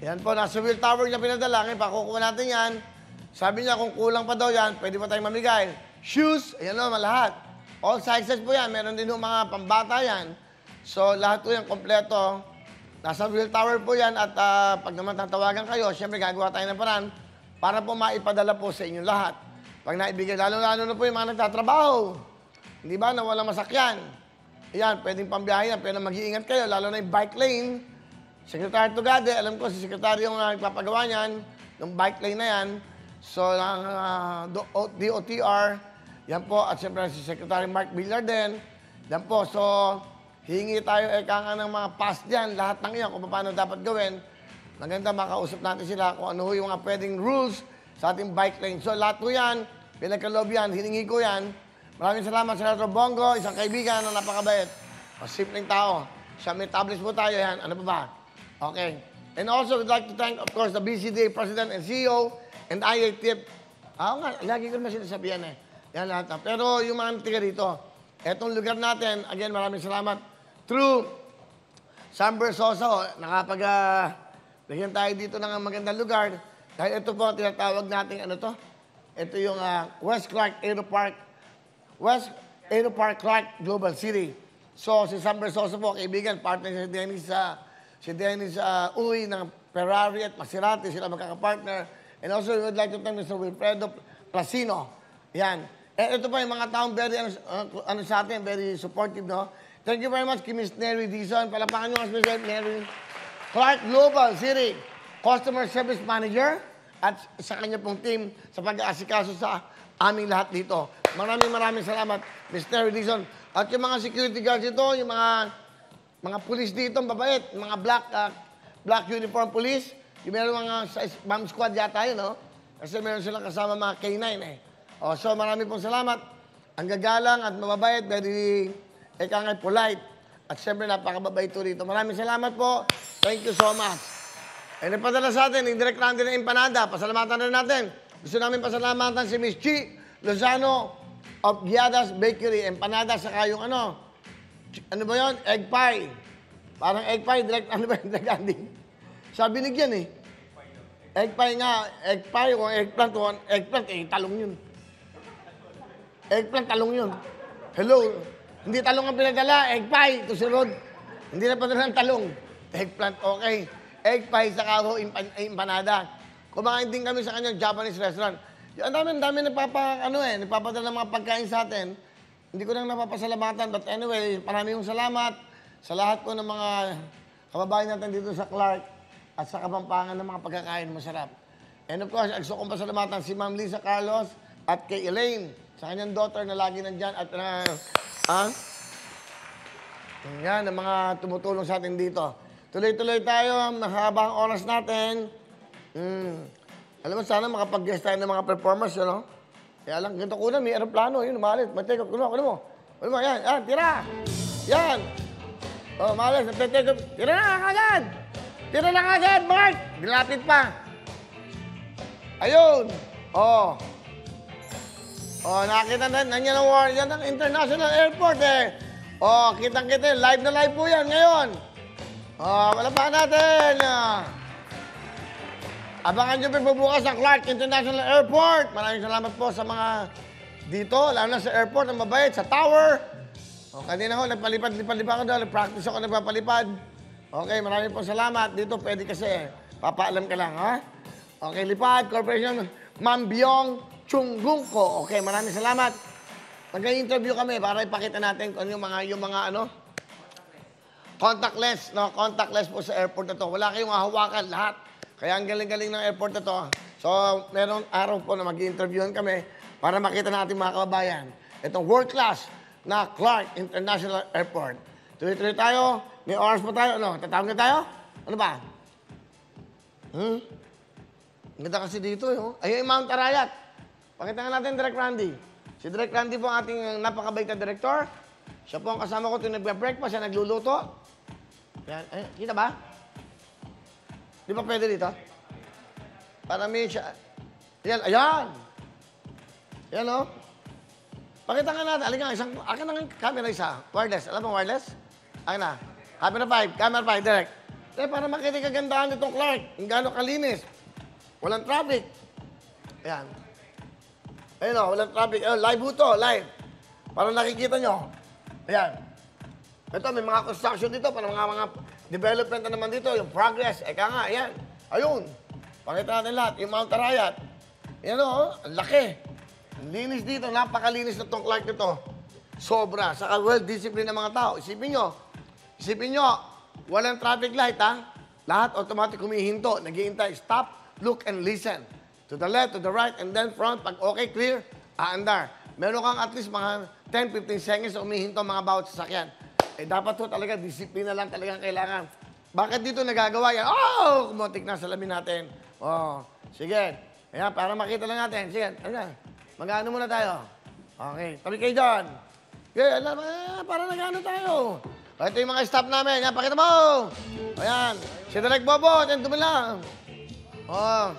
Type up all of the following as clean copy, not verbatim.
Yan po, nasa wheel tower niya pinadala. Ngayon, pakukuha natin yan. Sabi niya, kung kulang pa daw yan, pwede pa tayong mamigay. Shoes, ayan o, lahat. All sizes po yan. Meron din yung mga pambata yan. So, lahat po yan, kompleto. Nasa wheel tower po yan. At pag naman tatawagan kayo, siyempre gagawa tayo ng paraan para po maipadala po sa inyong lahat. Pag naibigay, lalo-lalo na po yung mga nagtatrabaho. Hindi ba, na walang masakyan. Ayan, pwedeng pambiyahe yan. Pero mag-iingat kayo, lalo na yung bike lane. Secretary Tugade, alam ko si Secretary yung nagpapagawa niyan, yung bike lane na yan. So, ang DOTR, yan po. At siyempre si Secretary Mark Villar din. Yan po. So, hingi tayo ng mga pass dyan. Lahat ng iyan kung paano dapat gawin. Maganda makausap natin sila kung ano yung mga pwedeng rules sa ating bike lane. So, lahat po yan, pinagkaloob yan, hiningi ko yan. Maraming salamat, Senator Bongo, isang kaibigan na napakabait. O, simpleng tao. Siya, may tablets po tayo yan. Ano pa ba? Okay. And also, we'd like to thank, of course, the BCDA President and CEO and IATF. Nga, lagi ko naman sinasabihan eh. Yan lahat na. Pero yung mga tiga dito, etong lugar natin, again, maraming salamat. Through Sam Bersoso, bigyan tayo dito ng magandang lugar. Dahil ito po, tinatawag natin, ano to? Ito yung West Clark Clark Global City. So, si Sam Bersoso po, kaibigan, partner si Dennis Uy ng Ferrari at Maserati, sila magkakapartner. And also, we would like to thank Mr. Wilfredo Placino. Yan. And ito pa yung mga taong very, sa atin, very supportive, no? Thank you very much kay Ms. Neri Dizon. Palapakan nyo Ms. Neri. Clark Global City Customer Service Manager at sa kanya pong team sa pag-aasikaso sa aming lahat dito. Maraming salamat, Ms. Neri Dizon. At yung mga security guards dito, yung mga police dito, mabait, mga black uniform police, yung meron mga bomb squad yata yun, no? Kasi meron silang kasama mga K9 eh. So maraming pong salamat. Ang gagalang at mababait, very polite. At siyempre napakababait ito rito. Maraming salamat po. Thank you so much. And ipadala sa atin, yung Direct Randy na empanada. Pasalamatan na natin. Gusto namin pasalamatan si Miss Chi Lozano of Giadas Bakery. Empanada saka yung ano ba yun? Egg pie. Parang egg pie, Direct Randy. Sabi binigyan eh. Egg pie nga, egg pie o eggplant, talong yun. Eggplant, talong yun. Hello, hindi talong ang pinadala, egg pie, ito si Rod. Hindi na padala ng talong. Eggplant, okay. Egg pie, saka ho, empanada. Kumakain din kami sa kanyang Japanese restaurant. Ang dami nagpapadala ng mga pagkain sa atin. Hindi ko nang napapasalamatan, but anyway, maraming salamat sa lahat po ng mga kababayan natin dito sa Clark. At sa Kapampangan ng mga pagkakain masarap. And of course, gusto kong pasalamatan si Ma'am Lisa Carlos at kay Elaine, sa kanyang daughter na lagi nandyan at yan, ang mga tumutulong sa atin dito. Tuloy-tuloy tayo, mahabang oras natin. Alam mo, sana makapag-guest tayo ng mga performers, yun, no? Kaya lang, ganito ko na, may aeroplano, yun, umalit. Mag-take off, kuno mo. Yan, tira! Yan! Umalit, nag-take off. Tira na, kagad! Tira na agad, Mark! Dilapit pa. Ayun. Nakita na yan ang war. Yan ang international airport eh. Kitang-kita. Live na live po yan ngayon. Wala pa natin. Abangan nyo bubukas ang Clark International Airport. Maraming salamat po sa mga dito. Lalo na sa airport, ang mabait, sa tower. Kanina ho, nagpalipad-lipad ako doon. Nag-practice ako nagpapalipad. Okay, maraming po salamat. Dito pwede kasi, papaalam ka lang, ha? Okay, Lipad Corporation, Ma'am Byong Chunggungko. Okay, maraming salamat. Nag-interview kami para ipakita natin kung yung mga contactless, no? Contactless po sa airport na to. Wala kayong hahawakan lahat. Kaya ang galing-galing ng airport na to. So, merong araw po na mag-interviewan kami para makita natin mga kababayan. Itong world class na Clark International Airport. Tuloy-tuloy tayo. May oras pa tayo, ano? Tatawag na tayo? Ano ba? Ganda kasi dito, yun. Ayun yung Mount Arayat. Pakita nga natin, Direct Randy. Si Direct Randy po ang ating napakabait na director. Siya po ang kasama ko, nag-breakfast, siya nagluluto. Yan. Kita ba? Di ba pwede dito? Para may siya. Yan, ayan! Yan, o. Pakita nga natin. Alika nga, akin na nga camera isa. Wireless. Alam mo wireless? Akin na. Camera 5, direct. Para makita yung kagandahan nitong Clark. Kung gaano kalinis. Walang traffic. Ayan. Ayun o, walang traffic. Ayun, live po to, live. Para nakikita nyo. Ayan. Ito, may mga construction dito. Para mga development na naman dito. Yung progress. Eka nga, ayan. Ayun. Pakita natin lahat. Yung Mount Arayat. Ayan o, ang laki. Ang linis dito. Napakalinis na itong Clark nito. Sobra. Saka well-disciplined ng mga tao. Isipin nyo, walang traffic light, ha? Lahat automatic humihinto. Nag-iintay. Stop, look, and listen. To the left, to the right, and then front. Pag okay, clear, aandar. Meron kang at least mga 10-15 seconds na humihinto mga bawat sasakyan. Dapat po talaga, disiplina lang talagang kailangan. Bakit dito nagagawa yan? Oh! Kumuntik na salamin natin. Oh, sige. Ayan, para makita lang natin. Sige, ayan. Mag-ano muna tayo. Okay, tabi kayo dyan. Okay, alam, para nag-ano tayo. Ito yung mga staff namin. Ayan, pakita mo. Ayan, si Direk Bobo, ayan, dumilang. Oh,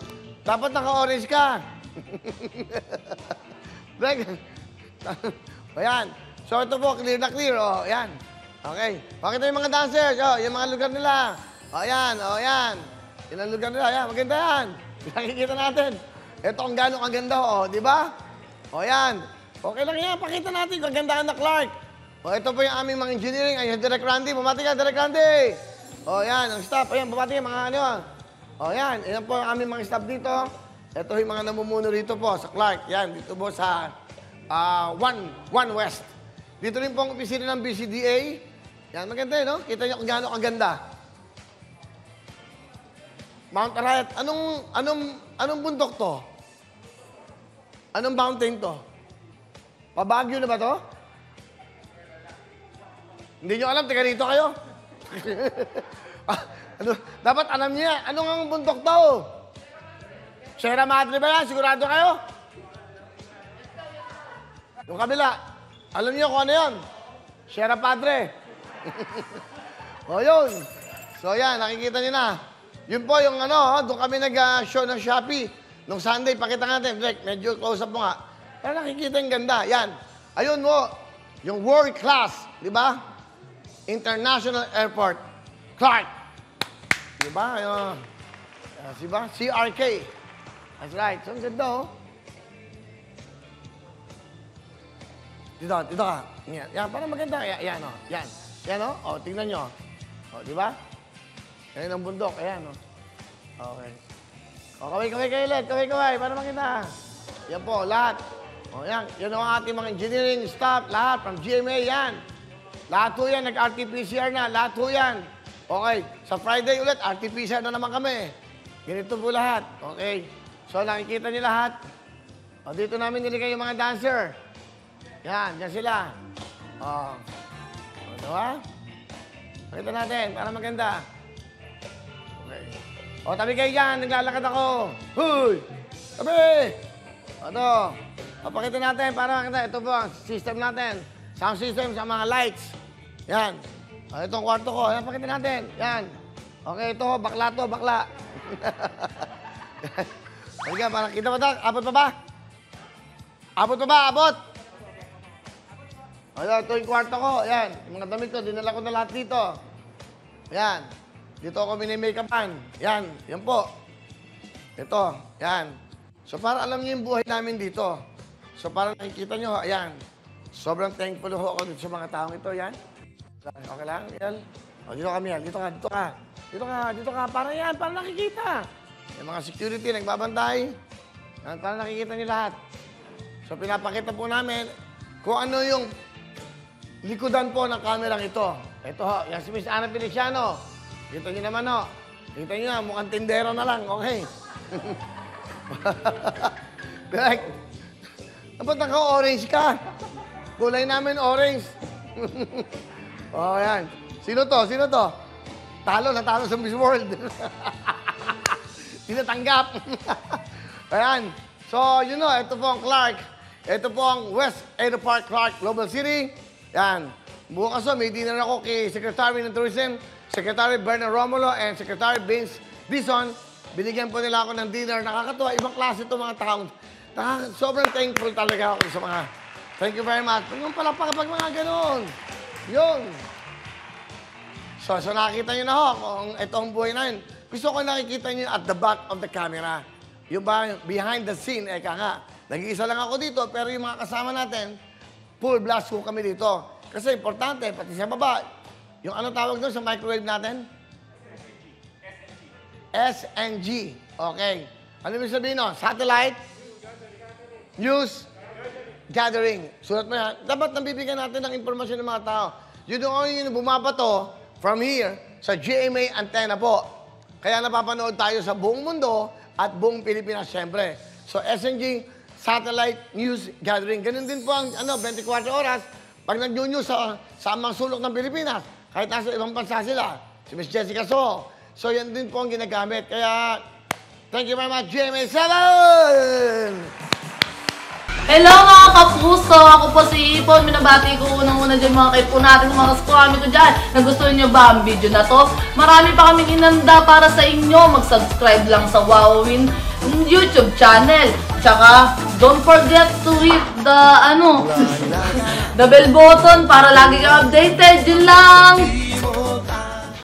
dapat naka-orange ka. Direk. Ayan. So, ito po, clear na clear. Oh, ayan. Okay. Pakita yung mga dancers. Oh, yung mga lugar nila. Oh, ayan. Oh, ayan. Yung ang lugar nila. Ayan, maganda yan. Nakikita natin. Ito ang gano'ng kaganda, oh. Di ba? Oh, ayan. Okay lang yan. Pakita natin kung gandaan na Clark. O, ito po yung aming mga engineering. Ayan, Direk Randy. Bumati ka, Direk Randy. O, yan. Ang staff. Ayan, bumati ka, mga ano. O, yan. Ayan po ang aming mga staff dito. Ito yung mga namumuno rito po sa Clark. Yan, dito po sa One West. Dito rin po ang opisina ng BCDA. Yan, maganda yun, no? Kita nyo kung gaano kaganda. Mount Arayat. Anong bundok to? Anong mountain to? Pabagyo na ba to? Hindi nyo alam, taga rito kayo? Dapat alam niya, ano nga ang bundok to? Sierra Madre ba yan? Sigurado kayo? Yung kabila, alam niyo kung ano yan? Sierra Padre. O yun. So yan, nakikita niyo na. Yun po yung ano, doon kami nag-show ng Shopee. Nung Sunday, pakita natin, Drake, medyo close up mo nga. Para nakikita yung ganda. Yan. Ayun mo, yung world class, di ba? International Airport, Clark. Di ba? Diba? CRK. That's right. So, ang ganda, oh. Dito ka. Yan, parang maganda. Yan, oh. Yan. Yan, oh. O, tingnan nyo. O, di ba? Yan ang bundok. Ayan, oh. Okay. O, kaway kayo ulit. Kaway. Para makita. Yan po, lahat. O, yan. Yan ang ating mga engineering staff. Lahat. From GMA, yan. Lahat po yan. Nag-RT-PCR na. Lahat po yan. Okay. Sa Friday ulit, RT-PCR na naman kami. Ganito po lahat. Okay. So, nakikita niyo lahat. O, dito namin niligay yung mga dancer. Yan. Yan sila. O. Diba? Pakita natin. Para maganda. Okay. O, tabi kayo dyan. Naglalakad ako. Huy! Tabi! Ito. O, pakita natin. Para makita. Ito po ang system natin. Sound system sa mga lights. Yan. O, itong kwarto ko. Yan, pakita natin. Yan. Okay, ito. Bakla to. Bakla. Halika, parang kita mo ito. Abot pa ba? Abot pa ba? Abot! Ayan, ito yung kwarto ko. Ayan, yung mga damit ko, dinala ko na lahat dito. Ayan, dito ako mini-make-upan. Ayan, yan po. Ito, ayan. So, para alam niyo yung buhay namin dito. So, para nakikita niyo, ayan. Sobrang thankful ho ako dito sa mga taong ito. Ayan. Okay lang? Ayan. O, dito kami yan. Dito ka. Para yan, para nakikita. Yung mga security, nagbabantay. Yan, para nakikita niyo lahat. So, pinapakita po namin kung ano yung likodan po ng kamerang ito. Ito ho, yan si Miss Ana Feliciano. Kita niyo naman ho. Kita niyo na, mukhang tindero na lang. Okay. Direk, dapat naka-orange ka. Kulay namin orange. Oh, yan. Sino to? Natalo sa Miss World. Tinatanggap. Ayan. So, you know, ito po ang Clark. Ito po ang West Edo Park, Clark, Global City. Yan. Bukas may dinner ako kay Secretary ng Tourism, Secretary Bernard Romulo, and Secretary Vince Dizon. Binigyan po nila ako ng dinner. Nakakatuwa. Ibang klase ito mga taong. Sobrang thankful talaga ako sa mga. Thank you very much. Yung pala pag mga ganun. Yun. So nakikita nyo na ho kung ito ang buhay na yun. Gusto ko nakikita nyo at the back of the camera. Yung ba, behind the scene, eka nga. Nag-iisa lang ako dito, pero yung mga kasama natin, full blast ko kami dito. Kasi importante, pati sa baba, yung ano tawag doon sa microwave natin? SNG. Okay. Ano yung sabihin no? Satellite? News? Gathering. Sulat mo yan. Dapat nabibigyan natin ng impormasyon ng mga tao. Yun yung bumabato from here sa GMA antenna po. Kaya napapanood tayo sa buong mundo at buong Pilipinas, siyempre. So, SNG, Satellite News Gathering. Ganun din po ang 24 oras pag nag-news sa mga sulok ng Pilipinas. Kahit nasa ibang bansa sila. Si Miss Jessica So. So, yan din po ang ginagamit. Kaya, thank you very much, GMA7! Hello mga kapuso! Ako po si Ipon. Minabati ko unang-una dyan mga kaipo natin, mga kaskwami ko dyan. Nagustuhan nyo ba ang video na to? Marami pa kaming inanda para sa inyo. Mag-subscribe lang sa Wowin YouTube channel. Tsaka, don't forget to hit the, the bell button para lagi kang updated. Yun lang!